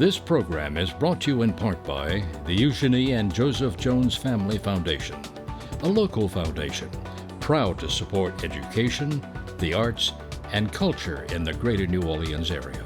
This program is brought to you in part by the Eugenie and Joseph Jones Family Foundation, a local foundation proud to support education, the arts, and culture in the greater New Orleans area.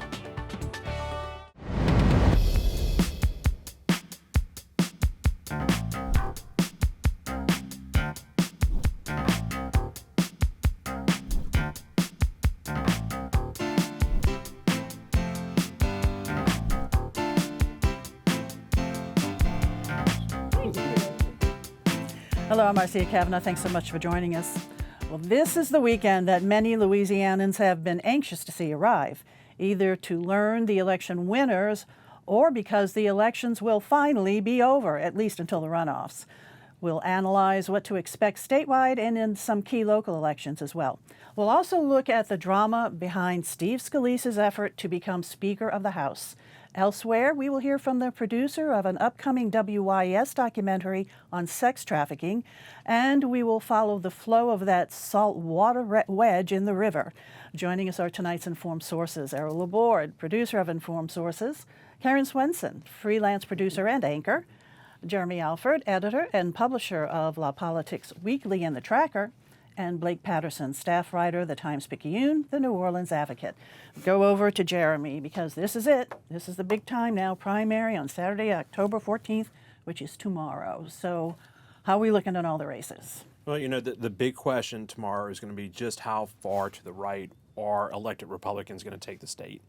Hello, I'm Marcia Kavanaugh. Thanks so much for joining us. Well, this is the weekend that many Louisianans have been anxious to see arrive, either to learn the election winners or because the elections will finally be over, at least until the runoffs. We'll analyze what to expect statewide and in some key local elections as well. We'll also look at the drama behind Steve Scalise's effort to become Speaker of the House. Elsewhere, we will hear from the producer of an upcoming WYES documentary on sex trafficking, and we will follow the flow of that salt water wedge in the river. Joining us are tonight's Informed Sources, Errol Laborde, producer of Informed Sources, Karen Swensen, freelance producer and anchor, Jeremy Alford, editor and publisher of La Politics Weekly and The Tracker, and Blake Paterson, staff writer, the Times-Picayune, the New Orleans Advocate. Go over to Jeremy because this is it. This is the big time now, primary on Saturday, October 14th, which is tomorrow. So how are we looking at all the races? Well, you know, the big question tomorrow is going to be just how far to the right are elected Republicans going to take the state?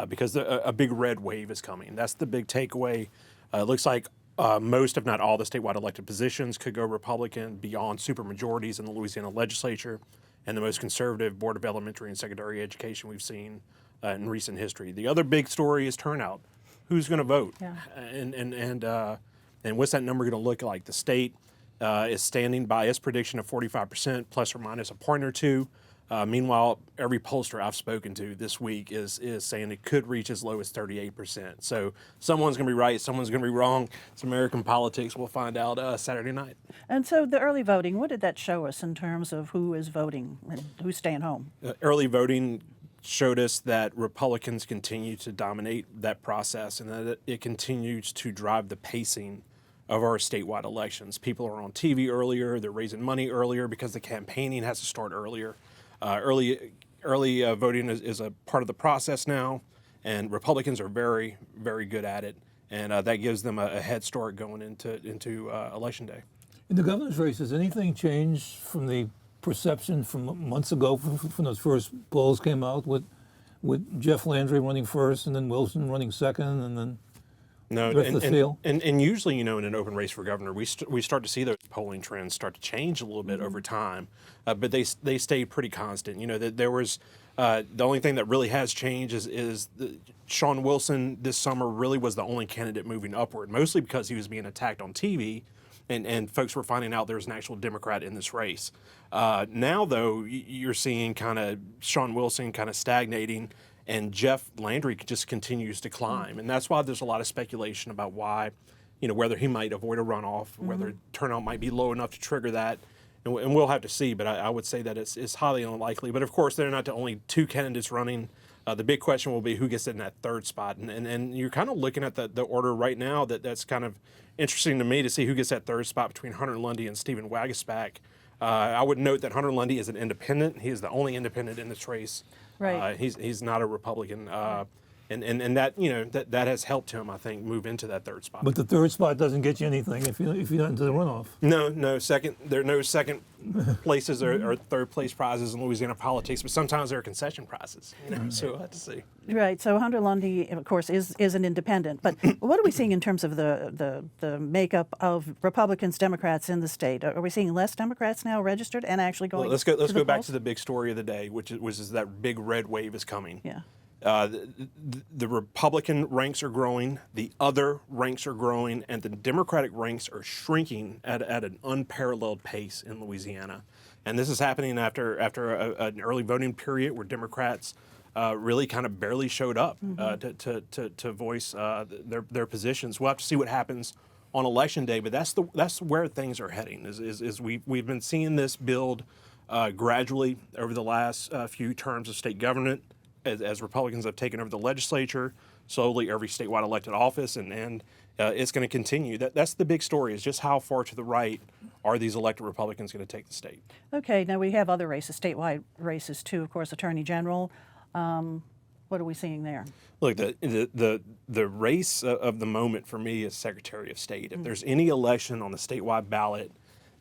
Because a big red wave is coming. That's the big takeaway. It looks like most, if not all, the statewide elected positions could go Republican beyond supermajorities in the Louisiana legislature and the most conservative Board of Elementary and Secondary Education we've seen in recent history. The other big story is turnout. Who's going to vote? Yeah. And what's that number going to look like? The state is standing by its prediction of 45%, plus or minus a point or two. Meanwhile, every pollster I've spoken to this week is saying it could reach as low as 38%. So someone's going to be right, someone's going to be wrong. It's American politics. We'll find out Saturday night. And so the early voting, what did that show us in terms of who is voting and who's staying home? Early voting showed us that Republicans continue to dominate that process and that it continues to drive the pacing of our statewide elections. People are on TV earlier, they're raising money earlier because the campaigning has to start earlier. Early voting is a part of the process now, and Republicans are very, very good at it, and that gives them a head start going into Election Day. In the governor's race, has anything changed from the perception from months ago when those first polls came out with Jeff Landry running first and then Wilson running second and then No, the rest of the field? And usually, you know, in an open race for governor, we start to see those polling trends start to change a little bit over time, but they stayed pretty constant. You know, that there was the only thing that really has changed is Sean Wilson this summer really was the only candidate moving upward, mostly because he was being attacked on TV, and folks were finding out there was an actual Democrat in this race. Now, though, you're seeing kind of Sean Wilson kind of stagnating, and Jeff Landry just continues to climb. And that's why there's a lot of speculation about why, you know, whether he might avoid a runoff, whether turnout might be low enough to trigger that. And we'll have to see, but I would say that it's highly unlikely. But of course, they're not the only two candidates running. The big question will be who gets in that third spot. And you're kind of looking at the order right now that's kind of interesting to me to see who gets that third spot between Hunter Lundy and Stephen Wagasback. I would note that Hunter Lundy is an independent. He is the only independent in this race. Right. He's not a Republican, and that, you know, that has helped him, I think, move into that third spot. But the third spot doesn't get you anything if you're not into the runoff. No second. There are no second places or third place prizes in Louisiana politics, but sometimes there are concession prizes. You know, so we'll have to see. Right. So Hunter Lundy, of course, is an independent. But what are we seeing in terms of the makeup of Republicans, Democrats in the state? Are we seeing less Democrats now registered and actually going? Well, let's go back polls? to the big story of the day, which is that big red wave is coming. Yeah. The Republican ranks are growing, the other ranks are growing, and the Democratic ranks are shrinking at an unparalleled pace in Louisiana. And this is happening after an early voting period where Democrats really kind of barely showed up to voice their positions. We'll have to see what happens on Election Day, but that's where things are heading. Is we've been seeing this build gradually over the last few terms of state government. as Republicans have taken over the legislature, slowly every statewide elected office, and it's going to continue. That's the big story, is just how far to the right are these elected Republicans going to take the state. Okay, now we have other races, statewide races too, of course, Attorney General. What are we seeing there? Look, the race of the moment for me is Secretary of State. If there's any election on the statewide ballot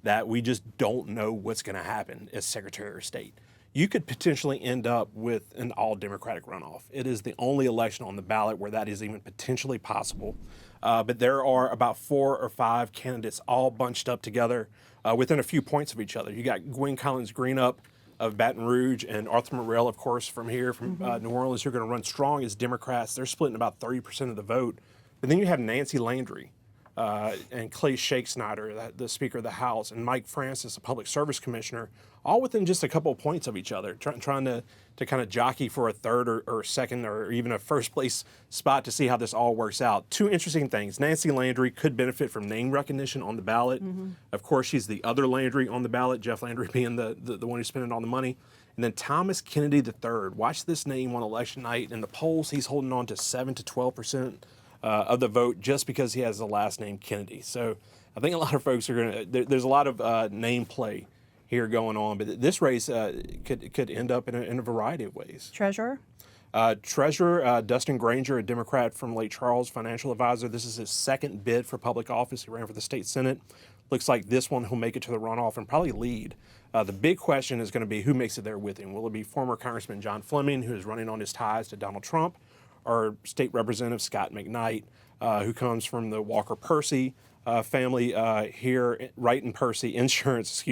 that we just don't know what's going to happen, it's Secretary of State. You could potentially end up with an all-Democratic runoff. It is the only election on the ballot where that is even potentially possible. But there are about 4 or 5 candidates all bunched up together within a few points of each other. You got Gwen Collins Greenup of Baton Rouge and Arthur Morrell, of course, from here, from New Orleans, who are going to run strong as Democrats. They're splitting about 30% of the vote. But then you have Nancy Landry and Clay Shakesnyder, the Speaker of the House, and Mike Francis, a Public Service Commissioner, all within just a couple of points of each other, trying to kind of jockey for a third or second or even a first place spot to see how this all works out. 2 interesting things. Nancy Landry could benefit from name recognition on the ballot. Of course, she's the other Landry on the ballot, Jeff Landry being the one who's spending all the money. And then Thomas Kennedy III. Watch this name on election night. In the polls, he's holding on to 7 to 12% of the vote just because he has the last name Kennedy. So I think a lot of folks are going to, there's a lot of name play here going on, but this race could end up in a variety of ways. Treasurer? Treasurer Dustin Granger, a Democrat from Lake Charles, financial advisor. This is his second bid for public office. He ran for the state Senate. Looks like this one he'll make it to the runoff and probably lead. The big question is going to be who makes it there with him. Will it be former Congressman John Fleming, who is running on his ties to Donald Trump, or State Representative Scott McKnight, who comes from the Walker Percy family here, Wright and Percy Insurance,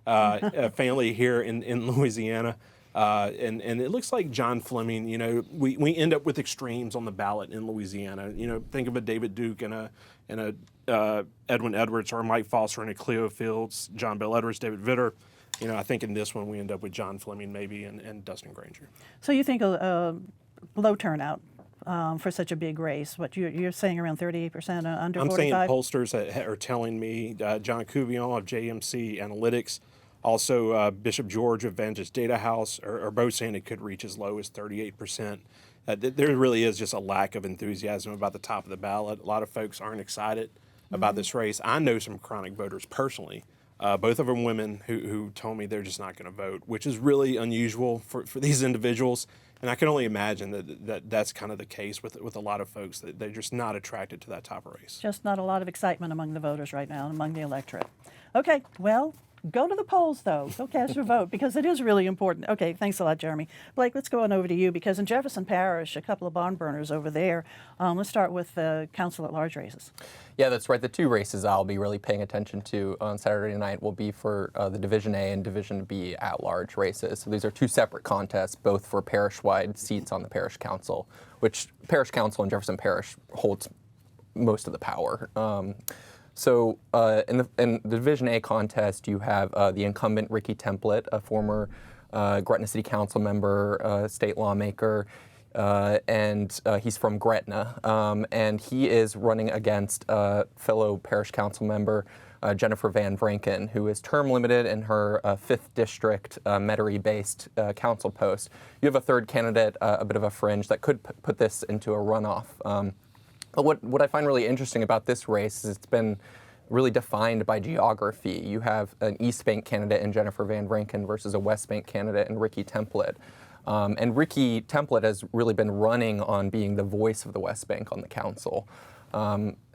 family here in Louisiana. And it looks like John Fleming, you know, we end up with extremes on the ballot in Louisiana. You know, think of a David Duke and a Edwin Edwards, or Mike Foster and a Cleo Fields, John Bell Edwards, David Vitter. You know, I think in this one we end up with John Fleming maybe and Dustin Granger. So you think a low turnout for such a big race? What you're saying around 38%, under 45%? I'm saying pollsters are telling me John Couvion of JMC Analytics, also Bishop George of Vantage Data House, are both saying it could reach as low as 38%. There really is just a lack of enthusiasm about the top of the ballot. A lot of folks aren't excited about this race. I know some chronic voters personally, both of them women, who told me they're just not going to vote, which is really unusual for these individuals. And I can only imagine that's kind of the case with a lot of folks, that they're just not attracted to that top race. Just not a lot of excitement among the voters right now, among the electorate. Okay, well, go to the polls, though. Go cast your vote, because it is really important. Okay, thanks a lot, Jeremy. Blake, let's go on over to you, because in Jefferson Parish, a couple of barn burners over there. Let's start with the council at large races. Yeah, that's right. The 2 races I'll be really paying attention to on Saturday night will be for the Division A and Division B at-large races. So these are 2 separate contests, both for parish-wide seats on the parish council, which parish council in Jefferson Parish holds most of the power. So in the Division A contest, you have the incumbent Ricky Template, a former Gretna City Council member, state lawmaker, and he's from Gretna. And he is running against fellow parish council member Jennifer Van Vranken, who is term limited in her 5th District Metairie-based council post. You have a third candidate, a bit of a fringe, that could put this into a runoff. But what I find really interesting about this race is it's been really defined by geography. You have an East Bank candidate in Jennifer Van Vranken versus a West Bank candidate in Ricky Template. And Ricky Template has really been running on being the voice of the West Bank on the council.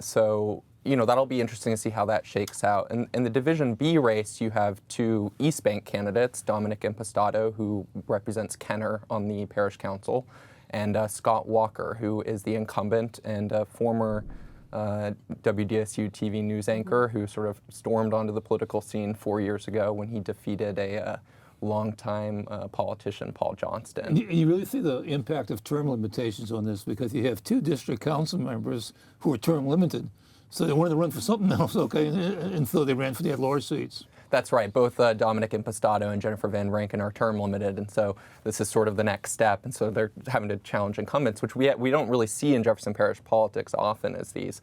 So, you know, that'll be interesting to see how that shakes out. And in the Division B race, you have 2 East Bank candidates, Dominic Impastato, who represents Kenner on the parish council, and Scott Walker, who is the incumbent and former WDSU TV news anchor who sort of stormed onto the political scene 4 years ago when he defeated a longtime politician, Paul Johnston. You really see the impact of term limitations on this, because you have 2 district council members who are term limited. So they wanted to run for something else, okay, and so they ran for the at-large seats. That's right. Both Dominic Impastato and Jennifer Van Vranken are term limited, and so this is sort of the next step. And so they're having to challenge incumbents, which we don't really see in Jefferson Parish politics often, as these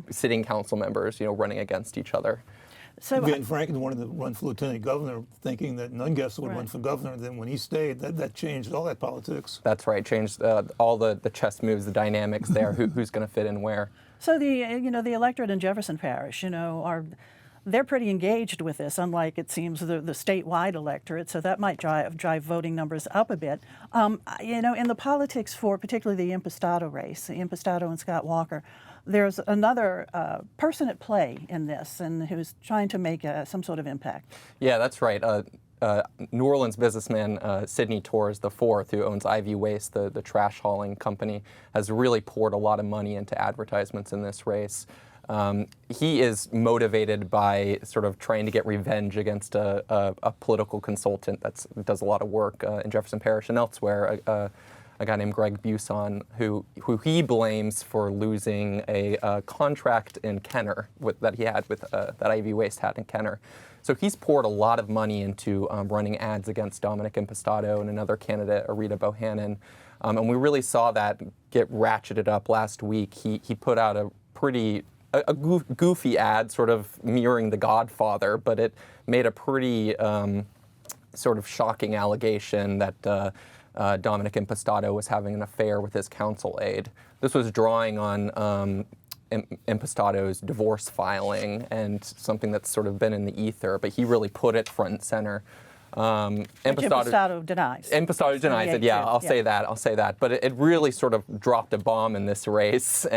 sitting council members, you know, running against each other. So Van Franken wanted to run for lieutenant governor, thinking that Nungesser would run for governor. Then when he stayed, that changed all that politics. That's right. Changed all the chess moves, the dynamics there. Who's going to fit in where? So the electorate in Jefferson Parish, they're pretty engaged with this, unlike it seems the statewide electorate. So that might drive voting numbers up a bit. In the politics for particularly the Impastato race, Impastato and Scott Walker, there's another person at play in this, and who's trying to make some sort of impact. Yeah, that's right. New Orleans businessman Sidney Torres IV, who owns WYES, the trash hauling company, has really poured a lot of money into advertisements in this race. He is motivated by sort of trying to get revenge against a political consultant that does a lot of work in Jefferson Parish and elsewhere, a guy named Greg Buson, who he blames for losing a contract in Kenner that he had with that Ivy Waste had in Kenner. So he's poured a lot of money into running ads against Dominic Impastato and another candidate, Arita Bohannon. And we really saw that get ratcheted up last week. He put out a goofy ad, sort of mirroring The Godfather, but it made a pretty sort of shocking allegation that Dominic Impastato was having an affair with his counsel aide. This was drawing on Impastato's divorce filing and something that's sort of been in the ether, but he really put it front and center. Impastato denies. Impastato denies it. Yeah, I'll say that. But it really sort of dropped a bomb in this race,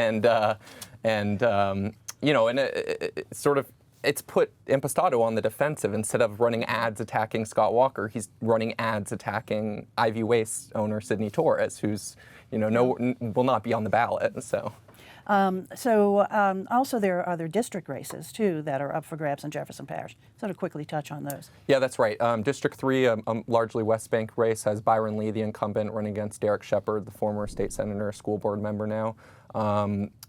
it's put Impastato on the defensive. Instead of running ads attacking Scott Walker, he's running ads attacking Ivy Waste owner Sidney Torres, who's will not be on the ballot. So. Also there are other district races, too, that are up for grabs in Jefferson Parish. So to quickly touch on those. Yeah, that's right. District 3, largely West Bank race, has Byron Lee, the incumbent, running against Derek Shepard, the former state senator, school board member now.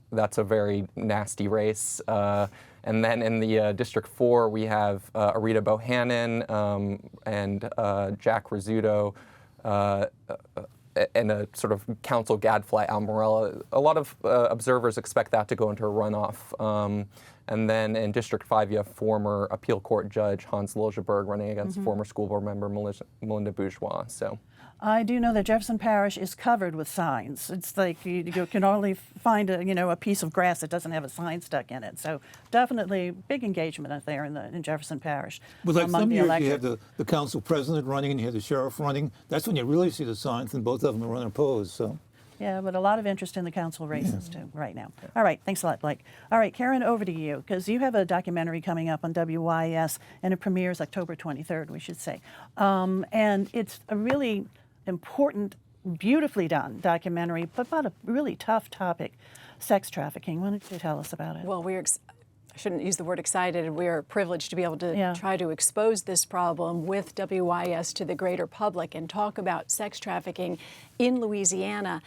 That's a very nasty race. And then in the District 4, we have Arita Bohannon and Jack Rizzuto, and a sort of council gadfly, Al Morella. A lot of observers expect that to go into a runoff. And then in District 5, you have former appeal court judge Hans Liljeburg running against former school board member Melinda Bourgeois. So. I do know that Jefferson Parish is covered with signs. It's like you can only find a piece of grass that doesn't have a sign stuck in it. So definitely big engagement out there in Jefferson Parish. But like some years you have the council president running and you have the sheriff running. That's when you really see the signs, and both of them are unopposed. So. Yeah, but a lot of interest in the council races, too, right now. All right, thanks a lot, Blake. All right, Karen, over to you, because you have a documentary coming up on WYES, and it premieres October 23rd, we should say. And it's a really important, beautifully done documentary, but about a really tough topic, sex trafficking. Why don't you tell us about it? Well, I shouldn't use the word excited. We are privileged to be able to try to expose this problem with WYES to the greater public and talk about sex trafficking in Louisiana.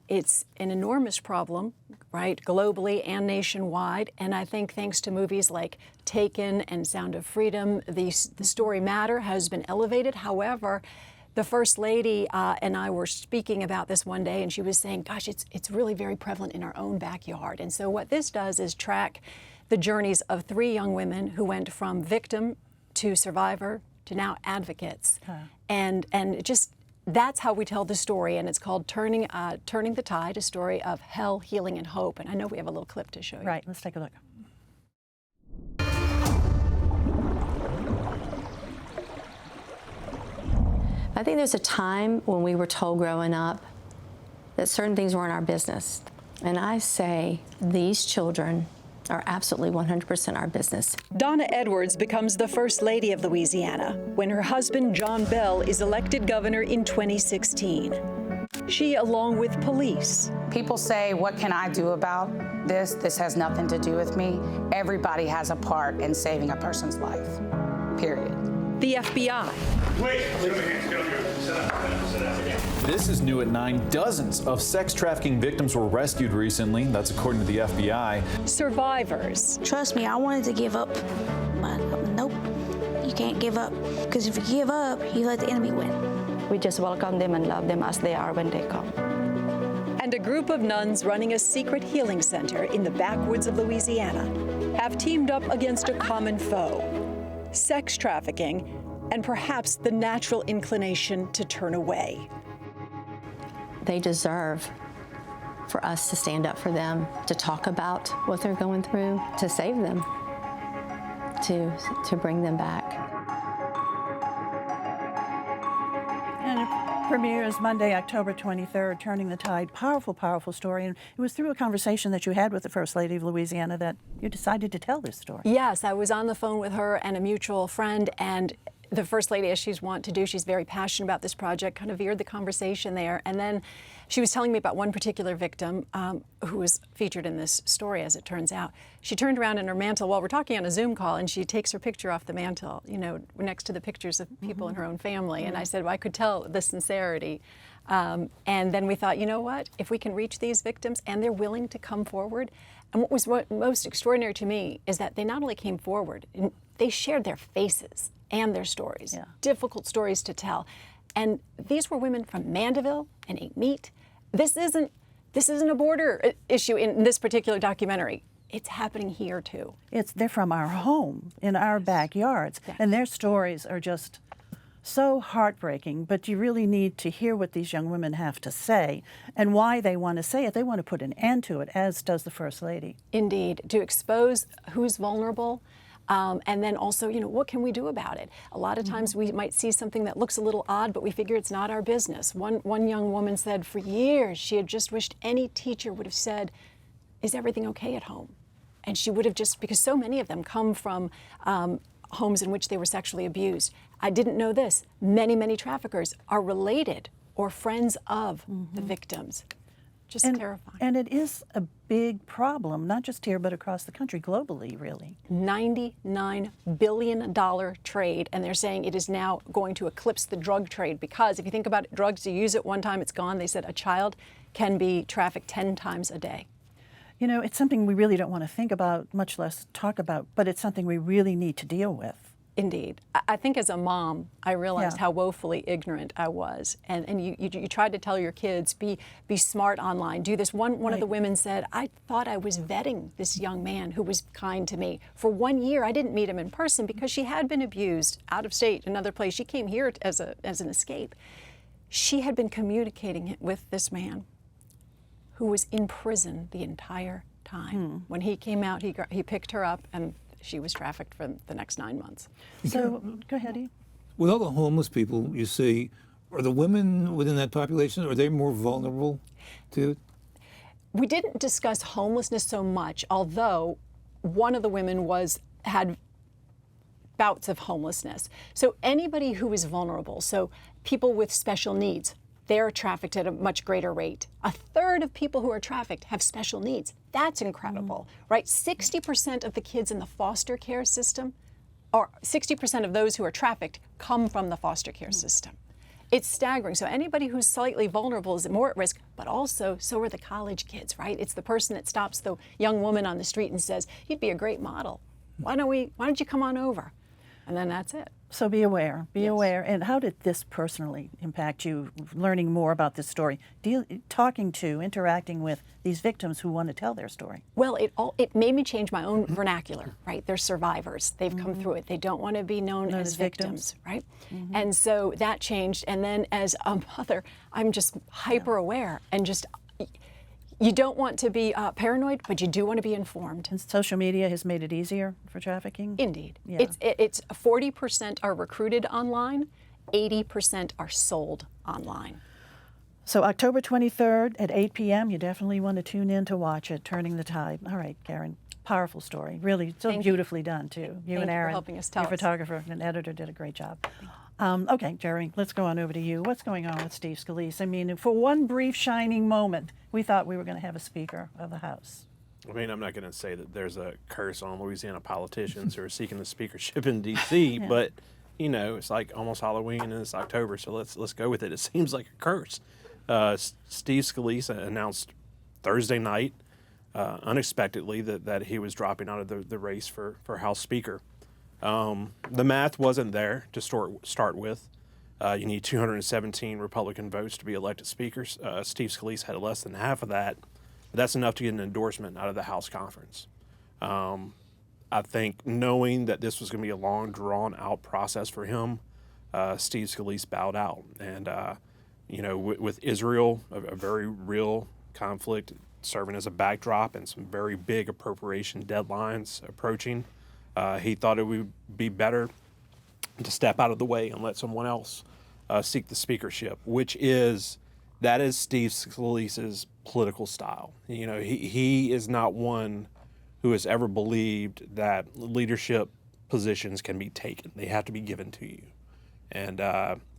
It's an enormous problem, right, globally and nationwide. And I think thanks to movies like Taken and Sound of Freedom, the story matter has been elevated. However, the First Lady and I were speaking about this one day, and she was saying, gosh, it's really very prevalent in our own backyard. And so what this does is track the journeys of 3 young women who went from victim to survivor to now advocates. And just that's how we tell the story, and it's called Turning the Tide, a story of hell, healing, and hope. And I know we have a little clip to show you. Right, let's take a look. I think there's a time when we were told growing up that certain things weren't our business. And I say these children are absolutely 100% our business. Donna Edwards becomes the First Lady of Louisiana when her husband, John Bell, is elected governor in 2016. She, along with police. People say, what can I do about this? This has nothing to do with me. Everybody has a part in saving a person's life, period. The FBI. Wait, this is new at 9. Dozens of sex trafficking victims were rescued recently. That's according to the FBI. Survivors. Trust me, I wanted to give up, but nope, you can't give up. Because if you give up, you let the enemy win. We just welcome them and love them as they are when they come. And a group of nuns running a secret healing center in the backwoods of Louisiana. have teamed up against a common foe, sex trafficking, and perhaps the natural inclination to turn away. They deserve for us to stand up for them, to talk about what they're going through, to save them, to bring them back. And it premieres Monday, October 23rd, Turning the Tide. Powerful, powerful story. And it was through a conversation that you had with the First Lady of Louisiana that you decided to tell this story. Yes, I was on the phone with her and a mutual friend, and the First Lady, as she's wont to do, she's very passionate about this project, kind of veered the conversation there. And then she was telling me about one particular victim who was featured in this story, as it turns out. She turned around in her mantle while we're talking on a Zoom call, and she takes her picture off the mantle, you know, next to the pictures of people in her own family. And I said, well, I could tell the sincerity. And then we thought, you know what, if we can reach these victims and they're willing to come forward. And what was most extraordinary to me is that they not only came forward, they shared their faces and their stories, difficult stories to tell. And these were women from Mandeville and Ate Meat. This isn't a border issue in this particular documentary. It's happening here too. They're from our home, in our backyards, and their stories are just so heartbreaking, but you really need to hear what these young women have to say and why they want to say it. They want to put an end to it, as does the First Lady. Indeed, to expose who's vulnerable. And then also, you know, what can we do about it? A lot of times we might see something that looks a little odd, but we figure it's not our business. One young woman said for years she had just wished any teacher would have said, is everything okay at home? And she would have just, because so many of them come from homes in which they were sexually abused. I didn't know this. Many, many traffickers are related or friends of the victims. Just terrifying. And it is a big problem, not just here, but across the country, globally, really. $99 billion trade, and they're saying it is now going to eclipse the drug trade, because if you think about it, drugs, you use it one time, it's gone. They said a child can be trafficked 10 times a day. You know, it's something we really don't want to think about, much less talk about, but it's something we really need to deal with. Indeed. I think as a mom, I realized how woefully ignorant I was. And you tried to tell your kids, be smart online, do this. One of the women said, I thought I was vetting this young man who was kind to me. For 1 year, I didn't meet him in person because she had been abused out of state, another place. She came here as an escape. She had been communicating with this man who was in prison the entire time. When he came out, he picked her up, and she was trafficked for the next 9 months. So, go ahead, Eve. With all the homeless people you see, are the women within that population, are they more vulnerable to it? We didn't discuss homelessness so much, although one of the women had bouts of homelessness. So anybody who is vulnerable, so people with special needs, they're trafficked at a much greater rate. A third of people who are trafficked have special needs. That's incredible, right? 60% of the kids in the foster care system, or 60% of those who are trafficked come from the foster care system. It's staggering. So anybody who's slightly vulnerable is more at risk, but also so are the college kids, right? It's the person that stops the young woman on the street and says, you'd be a great model. Why don't you come on over? And then that's it. So be aware, be aware. And how did this personally impact you, learning more about this story, interacting with these victims who want to tell their story? Well, it made me change my own vernacular, right? They're survivors. They've come through it. They don't want to be known as victims, right? And so that changed. And then as a mother, I'm just hyper aware and just, you don't want to be paranoid, but you do want to be informed. And social media has made it easier for trafficking? Indeed. Yeah. It's 40% are recruited online, 80% are sold online. So October 23rd at 8 p.m., you definitely want to tune in to watch it, Turning the Tide. All right, Karen, powerful story. Really, so beautifully done, too. You and Aaron, for helping us tell your photographer and editor, did a great job. Okay, Jeremy, let's go on over to you. What's going on with Steve Scalise? I mean, for one brief shining moment, we thought we were going to have a Speaker of the House. I mean, I'm not going to say that there's a curse on Louisiana politicians who are seeking the speakership in D.C., but, you know, it's like almost Halloween and it's October, so let's go with it. It seems like a curse. Steve Scalise announced Thursday night, unexpectedly, that he was dropping out of the race for House Speaker. The math wasn't there to start with. You need 217 Republican votes to be elected speakers. Steve Scalise had less than half of that. But that's enough to get an endorsement out of the House conference. I think knowing that this was going to be a long, drawn-out process for him, Steve Scalise bowed out. And, with Israel, a very real conflict serving as a backdrop and some very big appropriation deadlines approaching, he thought it would be better to step out of the way and let someone else seek the speakership, that is Steve Scalise's political style. He is not one who has ever believed that leadership positions can be taken. They have to be given to you. And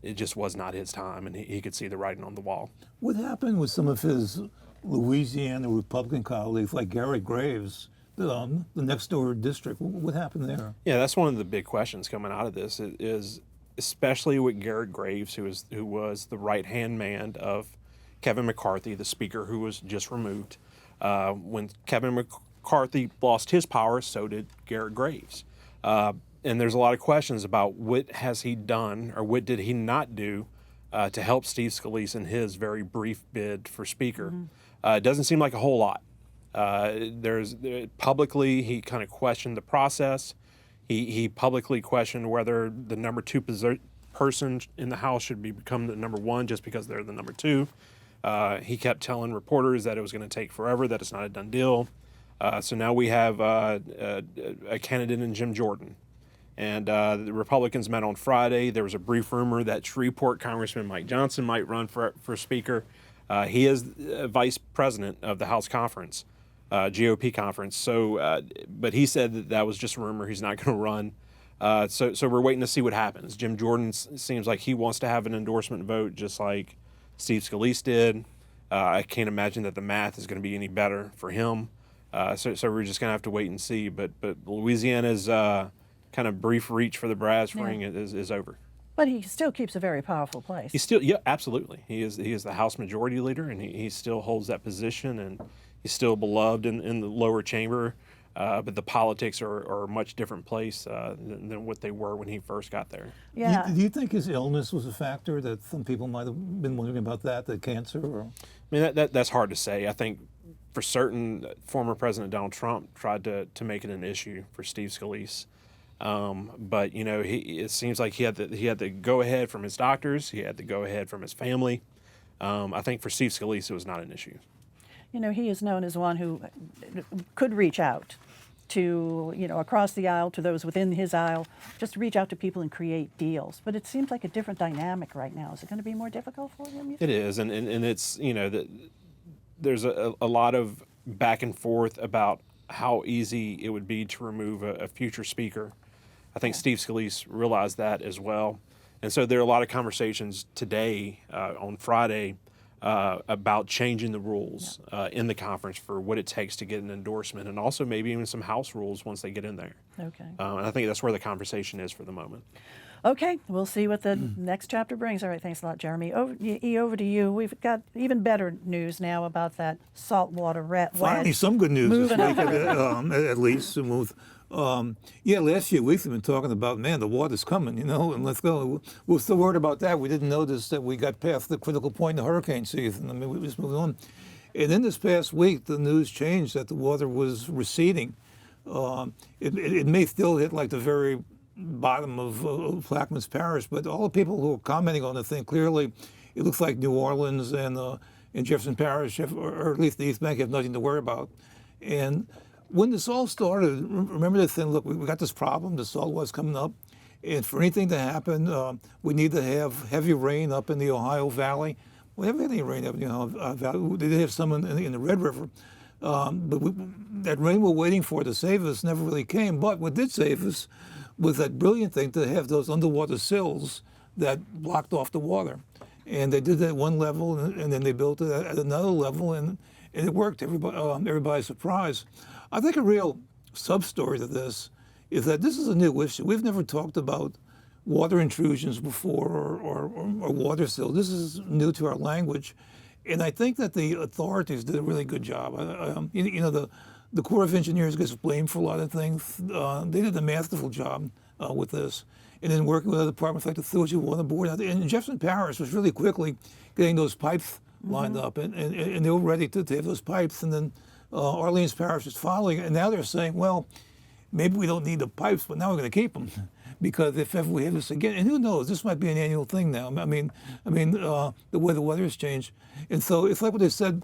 it just was not his time, and he could see the writing on the wall. What happened with some of his Louisiana Republican colleagues, like Garrett Graves, the next door district? What happened there? Yeah, that's one of the big questions coming out of this is especially with Garrett Graves, who was the right-hand man of Kevin McCarthy, the speaker who was just removed. When Kevin McCarthy lost his power, so did Garrett Graves. And there's a lot of questions about what has he done or what did he not do to help Steve Scalise in his very brief bid for speaker. It doesn't seem like a whole lot. Publicly, he kind of questioned the process. He publicly questioned whether the number two person in the House should become the number one just because they're the number two. He kept telling reporters that it was going to take forever, that it's not a done deal. So now we have a candidate in Jim Jordan. And the Republicans met on Friday. There was a brief rumor that Shreveport Congressman Mike Johnson might run for Speaker. He is vice president of the House Conference, GOP conference. So, but he said that was just a rumor. He's not going to run. So we're waiting to see what happens. Jim Jordan seems like he wants to have an endorsement vote, just like Steve Scalise did. I can't imagine that the math is going to be any better for him. So we're just going to have to wait and see. But Louisiana's kind of brief reach for the brass ring is over. But he still keeps a very powerful place. Yeah, absolutely. He is the House Majority Leader, and he still holds that position, and he's still beloved in the lower chamber. But the politics are a much different place than what they were when he first got there. Yeah. Do you think his illness was a factor, that some people might have been wondering about the cancer? Or? I mean, that's hard to say. I think for certain, former President Donald Trump tried to make it an issue for Steve Scalise. But it seems like he had the go ahead from his doctors. He had the go ahead from his family. I think for Steve Scalise, it was not an issue. He is known as one who could reach out to, across the aisle, to those within his aisle, just reach out to people and create deals. But it seems like a different dynamic right now. Is it going to be more difficult for him? It is, and it's, there's a lot of back and forth about how easy it would be to remove a future speaker. I think Steve Scalise realized that as well. And so there are a lot of conversations today, on Friday, about changing the rules in the conference for what it takes to get an endorsement, and also maybe even some House rules once they get in there. Okay. And I think that's where the conversation is for the moment. Okay, we'll see what the next chapter brings. All right, thanks a lot, Jeremy. Over to you. We've got even better news now about that saltwater wedge. Finally, some good news Moving this week, at least. Last few weeks we've been talking about, the water's coming, and let's go. We're still worried about that. We didn't notice that we got past the critical point in the hurricane season. I mean, we just moved on. And then this past week, the news changed that the water was receding. It may still hit like the very bottom of Plaquemines Parish, but all the people who are commenting on the thing, clearly it looks like New Orleans and Jefferson Parish, or at least the East Bank, have nothing to worry about. And when this all started, remember the thing, look, we got this problem, the salt was coming up, and for anything to happen, we need to have heavy rain up in the Ohio Valley. We haven't had any rain up in the Ohio Valley. They did have some in the Red River. But that rain we're waiting for to save us never really came. But what did save us was that brilliant thing to have those underwater sills that blocked off the water. And they did that at one level, and then they built it at another level, and it worked. Everybody's surprised. I think a real sub-story to this is that this is a new issue. We've never talked about water intrusions before or water sills. This is new to our language. And I think that the authorities did a really good job. The Corps of Engineers gets blamed for a lot of things. They did a masterful job with this. And then working with other departments like the Sewage and Water Board. And Jefferson Parish was really quickly getting those pipes lined up. And they were ready to have those pipes. And then Orleans Parish is following. And now they're saying, well, maybe we don't need the pipes, but now we're going to keep them. Because if ever we have this again, and who knows, this might be an annual thing now. I mean, the way the weather has changed. And so it's like what they said,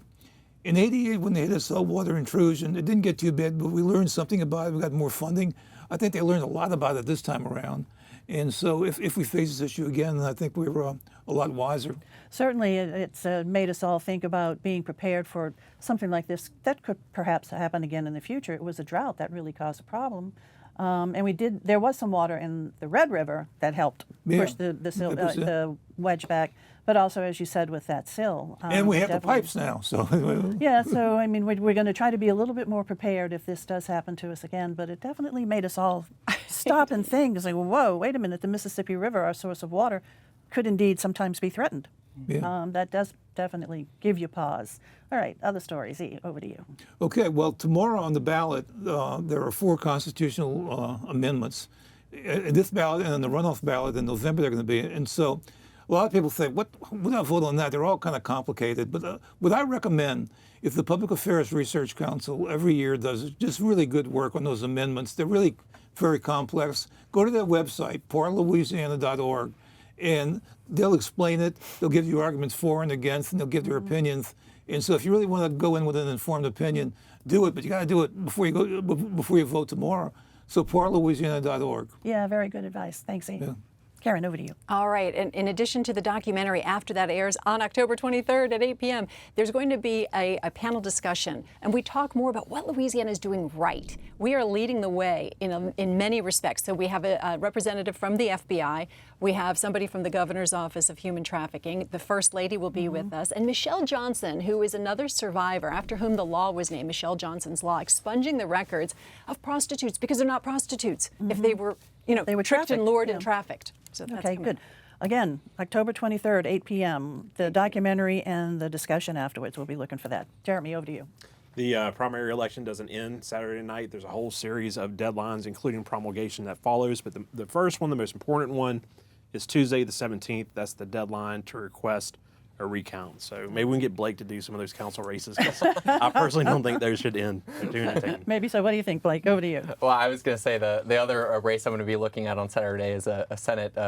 in '88 when they hit a saltwater intrusion, it didn't get too bad, but we learned something about it. We got more funding. I think they learned a lot about it this time around. And so if we face this issue again, I think we're a lot wiser. Certainly, it's made us all think about being prepared for something like this. That could perhaps happen again in the future. It was a drought that really caused a problem. And there was some water in the Red River that helped push the wedge back, but also, as you said, with that sill. And we have the pipes now, so. Yeah, so I mean, we're going to try to be a little bit more prepared if this does happen to us again, but it definitely made us all stop and think, and say, whoa, wait a minute, the Mississippi River, our source of water, could indeed sometimes be threatened. Yeah. That does definitely give you pause. All right, other stories. E, over to you. Okay, well, tomorrow on the ballot, there are 4 constitutional amendments. In this ballot and in the runoff ballot in November, they're going to be. And so a lot of people say, we're not voting on that. They're all kind of complicated. But what I recommend, if the Public Affairs Research Council every year does just really good work on those amendments, they're really very complex, go to their website, portlouisiana.org, and they'll explain it. They'll give you arguments for and against, and they'll give their opinions. And so if you really want to go in with an informed opinion, do it. But you got to do it before you vote tomorrow. So portlouisiana.org. Yeah, very good advice. Thanks, E. Yeah. Karen, over to you. All right. And in addition to the documentary, after that airs on October 23rd at 8 p.m., there's going to be a panel discussion. And we talk more about what Louisiana is doing right. We are leading the way in many respects. So we have a representative from the FBI. We have somebody from the Governor's Office of Human Trafficking. The First Lady will be with us. And Michelle Johnson, who is another survivor after whom the law was named, Michelle Johnson's Law, expunging the records of prostitutes because they're not prostitutes. If they were, they were tricked and lured and trafficked. So that's okay, good. Again, October 23rd, 8 p.m., the documentary and the discussion afterwards. We'll be looking for that. Jeremy, over to you. The primary election doesn't end Saturday night. There's a whole series of deadlines, including promulgation, that follows. But the first one, the most important one, is Tuesday the 17th. That's the deadline to request a recount. So maybe we can get Blake to do some of those council races, because I personally don't think those should end. Maybe so. What do you think, Blake? Over to you. Well, I was going to say the other race I'm going to be looking at on Saturday is a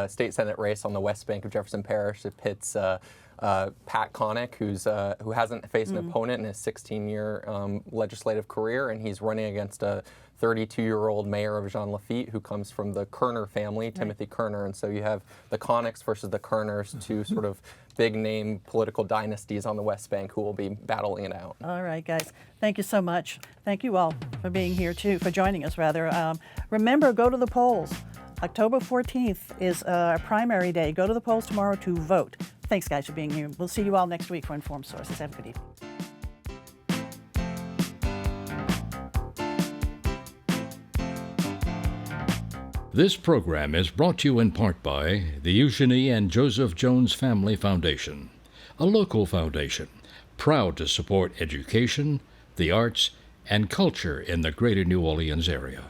state Senate race on the West Bank of Jefferson Parish. It pits Pat Connick, who hasn't faced an opponent in his 16-year legislative career, and he's running against a 32-year-old mayor of Jean Lafitte, who comes from the Kerner family, Timothy Kerner. And so you have the Connicks versus the Kerners, two sort of big-name political dynasties on the West Bank who will be battling it out. All right, guys. Thank you so much. Thank you all for being here, too, for joining us, rather. Remember, go to the polls. October 14th is our primary day. Go to the polls tomorrow to vote. Thanks, guys, for being here. We'll see you all next week for Informed Sources. Have a good evening. This program is brought to you in part by the Eugenie and Joseph Jones Family Foundation, a local foundation proud to support education, the arts, and culture in the greater New Orleans area.